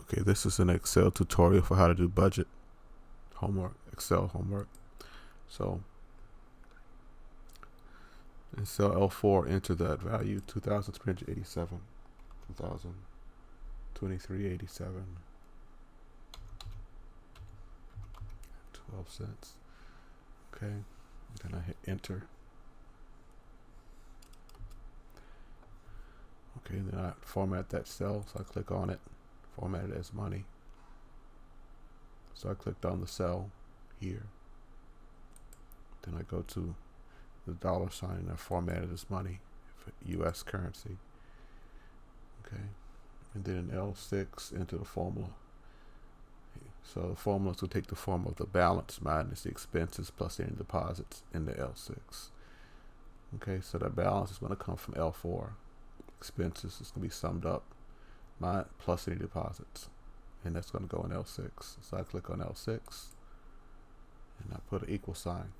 Okay, this is an Excel tutorial for how to do budget homework, Excel homework. So in cell L4, enter that value, 2,387, 2,023.87, 12 cents. Okay, then I hit enter. Okay, then I format that cell, so I click on it, format it as money. So I clicked on the cell here. Then I go to the dollar sign and I format it as money for US currency. Okay, and then in L6, enter the formula. So the formula will take the form of the balance minus the expenses plus any deposits in the L6. Okay, so that balance is going to come from L4. Expenses is going to be summed up plus any deposits, and that's going to go in L6. So I click on L6 and I put an equal sign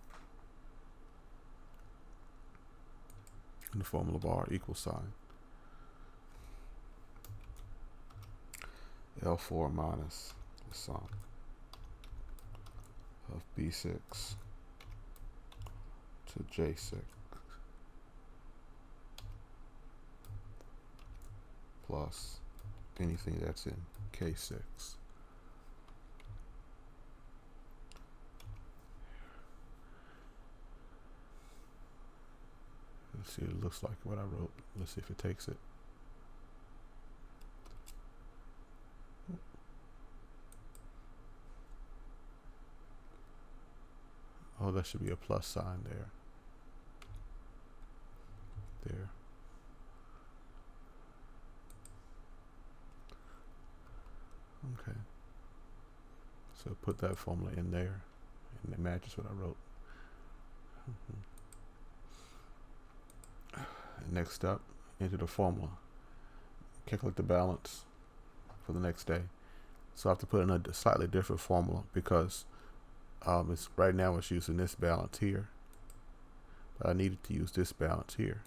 in the formula bar, equal sign. L4 minus the sum of B6 to J6 plus anything that's in K6. Let's see, it looks like what I wrote. Let's see if it takes it. Oh, that should be a plus sign there. There. Okay. So put that formula in there, and it matches what I wrote. And next up, enter the formula. Calculate the balance for the next day. So I have to put in a slightly different formula because it's right now it's using this balance here, but I needed to use this balance here.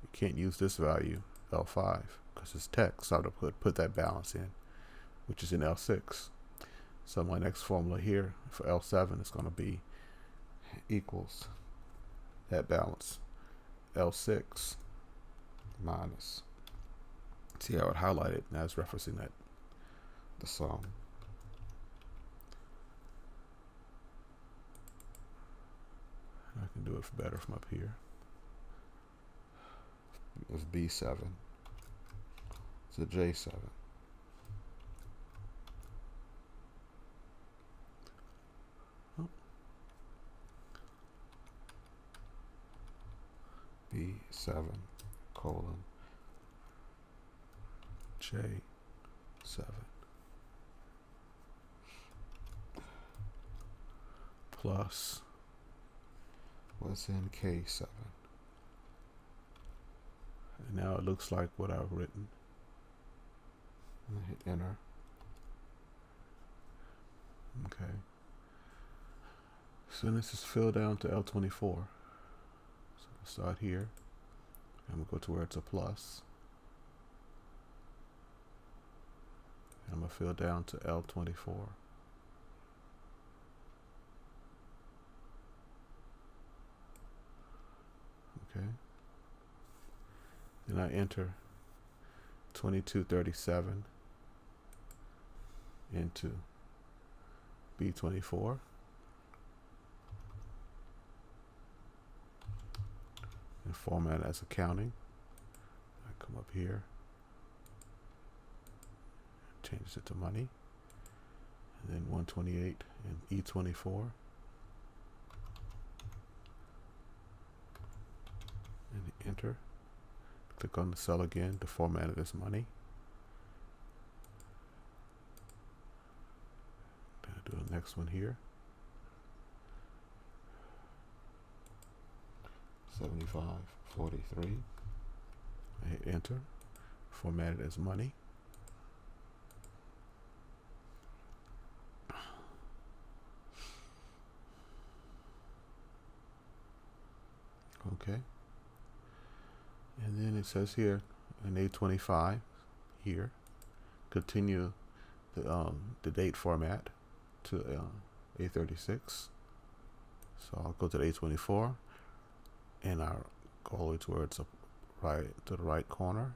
You can't use this value L5 because it's text, so I have to put that balance in, which is in L6. So my next formula here for L7 is going to be equals that balance L6 minus. See how it highlighted? Now it's referencing that the sum. I can do it better from up here. It's B7 to J7. B7 colon J7 plus what's in K7. And now it looks like what I've written. And hit enter. Okay. So this is filled down to L24. So I'll start here. I'm going to go to where it's a plus. And I'm going to fill down to L24. Okay. Then I enter 2237 into B24. And format as accounting. I come up here, change it to money, and then 128 and E24. And enter. Click on the cell again to format it as money. Then I do the next one here. 7543. I hit enter. Format it as money. Okay. And then it says here an A25 here. Continue the date format to A36. So I'll go to the A24, and I'll go all the way towards the right corner.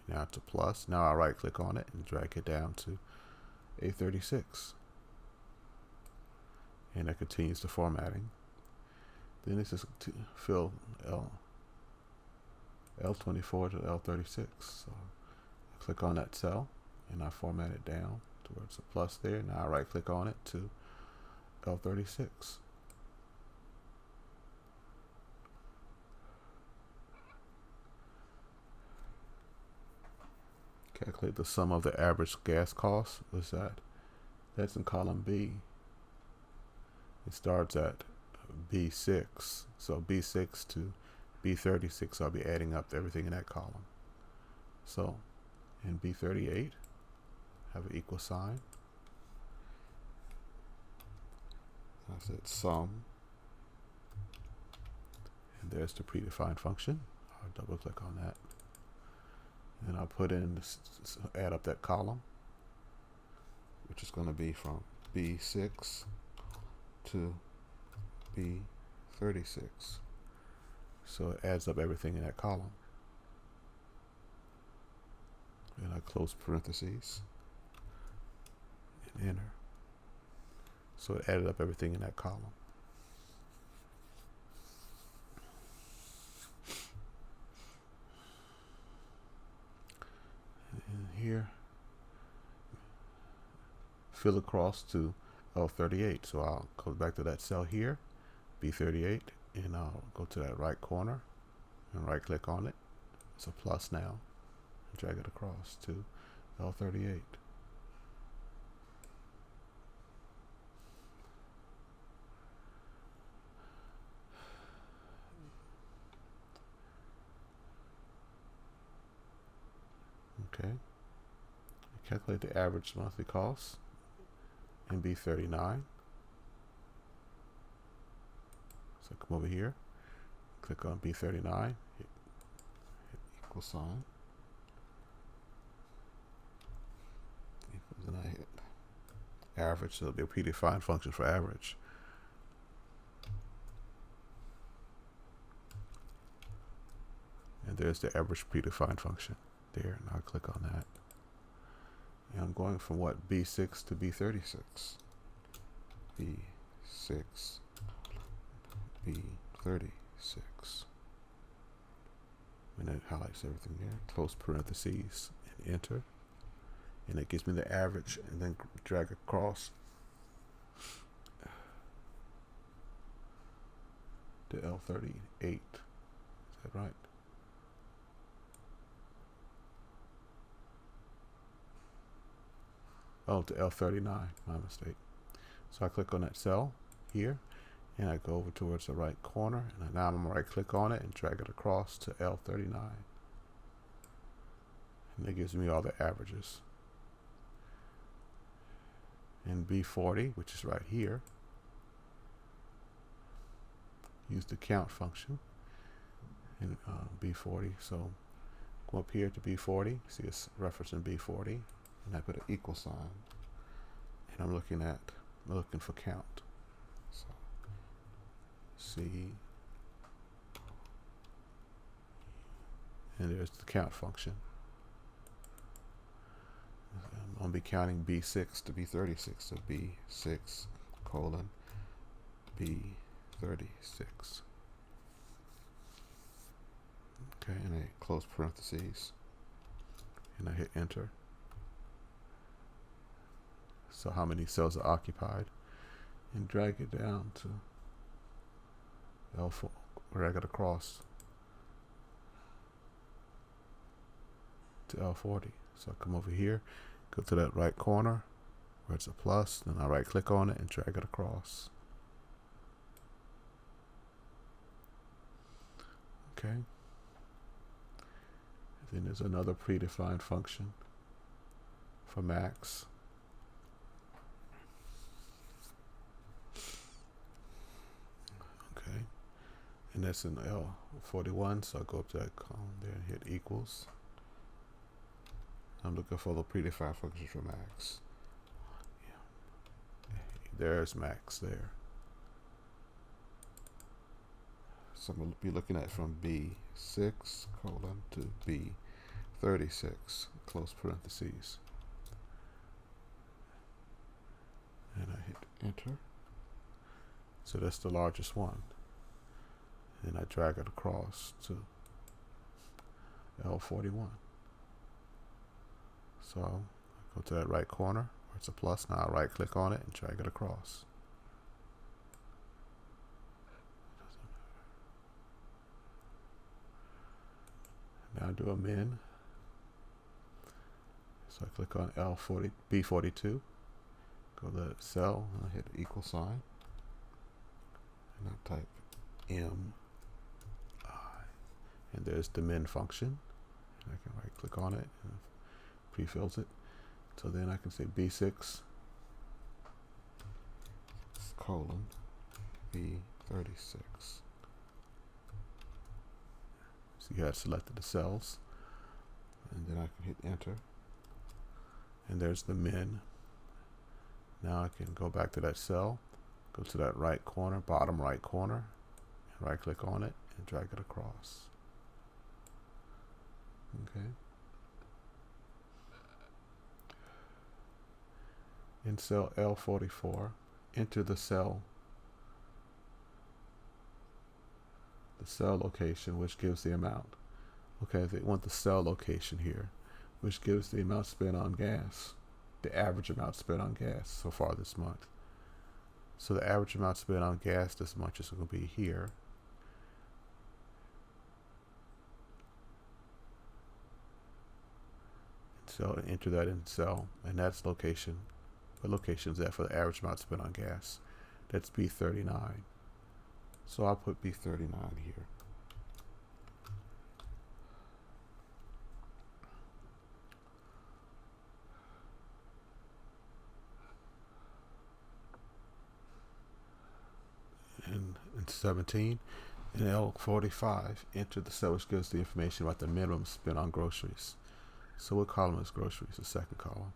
Now it's a plus. Now I'll right click on it and drag it down to A36. And that continues the formatting. Then it's just to fill L24 to L36. So I click on that cell and I format it down towards the plus there. Now I right click on it to L36. Calculate the sum of the average gas cost. What's that? That's in column B. It starts at B6. So B6 to B36, I'll be adding up everything in that column. So in B38, have an equal sign. I said sum. And there's the predefined function. I'll double click on that. And I'll put in this, add up that column, which is going to be from B6 to B36. So it adds up everything in that column. And I close parentheses and enter. So it added up everything in that column. And here, fill across to L38. So I'll go back to that cell here, B38, and I'll go to that right corner and right click on it. It's a plus now. And drag it across to L38. Okay. Calculate the average monthly cost in B39. So come over here, click on B39, hit equal sign. Then I hit average, so it'll be a predefined function for average. And there's the average predefined function there, and I'll click on that. And I'm going from what, B6 to B36. B6, B36. And it highlights everything there. Close parentheses and enter. And it gives me the average, and then drag across to L38. Is that right? Oh, to L39, my mistake. So I click on that cell here, and I go over towards the right corner, and now I'm going to right click on it and drag it across to L39. And it gives me all the averages. In B40, which is right here, use the count function in B40. So go up here to B40, see it's referencing B40, and I put an equal sign, and I'm looking for count. So C, and there's the count function. I'm going to be counting B6 to B36, so B6 colon B36. Okay, and I close parentheses, and I hit enter. So how many cells are occupied, and drag it down to L4, drag it across to L40. So I come over here, go to that right corner where it's a plus, then I right click on it and drag it across. Okay. And then there's another predefined function for max. Okay. And that's in L41, so I go up to that column there and hit equals. I'm looking for the predefined function for max. there's max there. So I'm going to be looking at from B6 colon to B36 close parentheses. And I hit enter. So that's the largest one. And I drag it across to L41. So I go to that right corner where it's a plus. Now I right click on it and drag it across. Now I do a min. So I click on B42. Go to the cell and I hit the equal sign. And I type M I. And there's the min function. And I can right click on it and pre-fills it. So then I can say B6 colon B36. So you have selected the cells. And then I can hit enter. And there's the min. Now I can go back to that cell, go to that right corner, bottom right corner, and right click on it and drag it across. Okay. In cell L44, enter the cell location, which gives the amount. Okay, they want the cell location here, which gives the amount spent on gas, the average amount spent on gas so far this month. So the average amount spent on gas this month is going to be here. So enter that in cell, and that's location. What location is that for the average amount spent on gas? That's B39. So I'll put B39 here. In 17, in L45, enter the cell which gives the information about the minimum spent on groceries. So what column is groceries? The second column.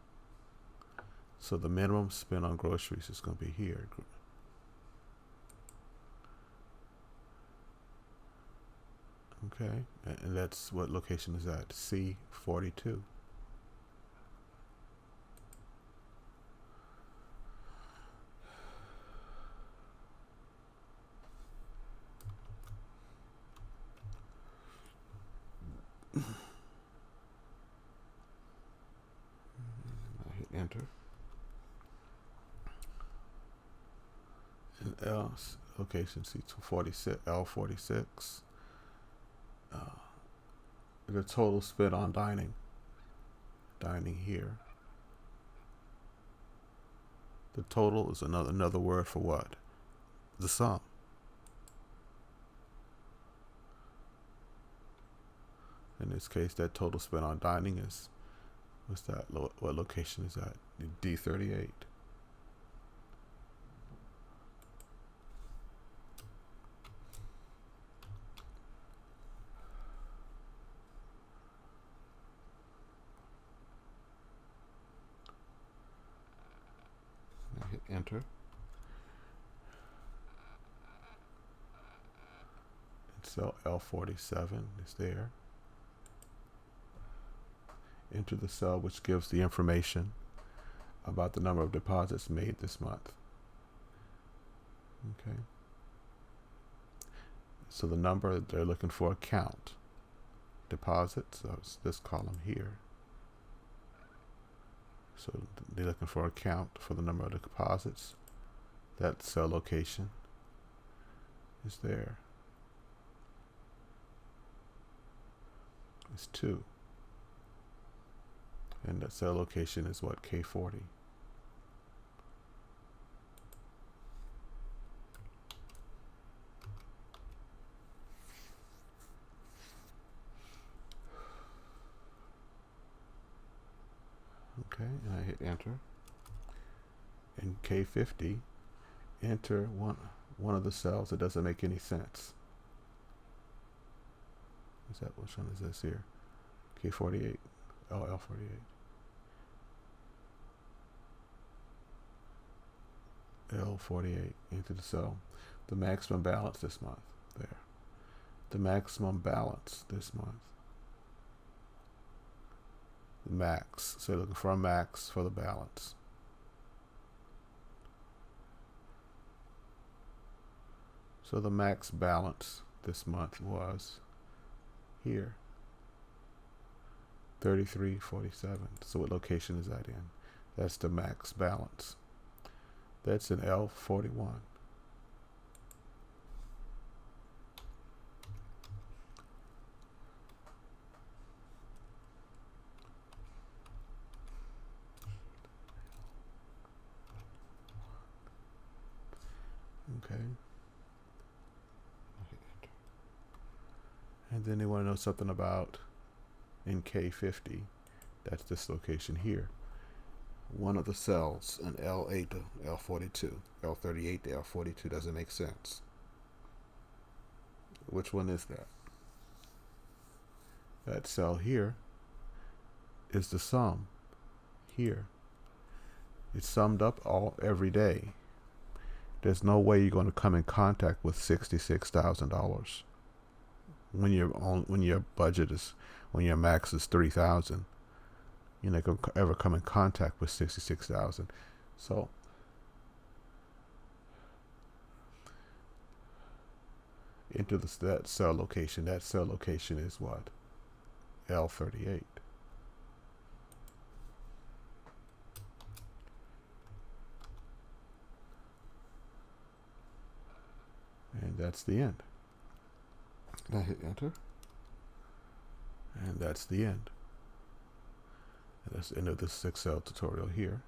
So the minimum spent on groceries is going to be here. Okay, and that's what location is at? C42. I hit enter. And location C246, L46. The total spent on dining here. The total is another word for what? The sum. In this case, that total spent on dining is, what's that? What location is that? D38. Now hit enter. And cell L47 is there. Enter the cell which gives the information about the number of deposits made this month. Okay. So the number they're looking for, count. Deposits, so it's this column here. So they're looking for a count for the number of the deposits. That cell location is there. It's 2. And that cell location is what? K40. Okay, and I hit enter. In K50, enter one of the cells that doesn't make any sense. Is that, which one is this here? K48. Oh, L48. L48 into the cell. The maximum balance this month. There. The maximum balance this month. The max. So you're looking for a max for the balance. So the max balance this month was here. 33.47. So what location is that in? That's the max balance. That's in L41. Okay. And then they want to know something about in K50. That's this location here. One of the cells in L8 to L42, L38 to L42 doesn't make sense. Which one is that? That cell here is the sum here. It's summed up every day. There's no way you're going to come in contact with $66,000 when your budget is, when your max is 3,000. You're not going to ever come in contact with 66,000. So into that cell location. That cell location is what? L38. And that's the end. And I hit enter. And that's the end. And that's the end of this Excel tutorial here.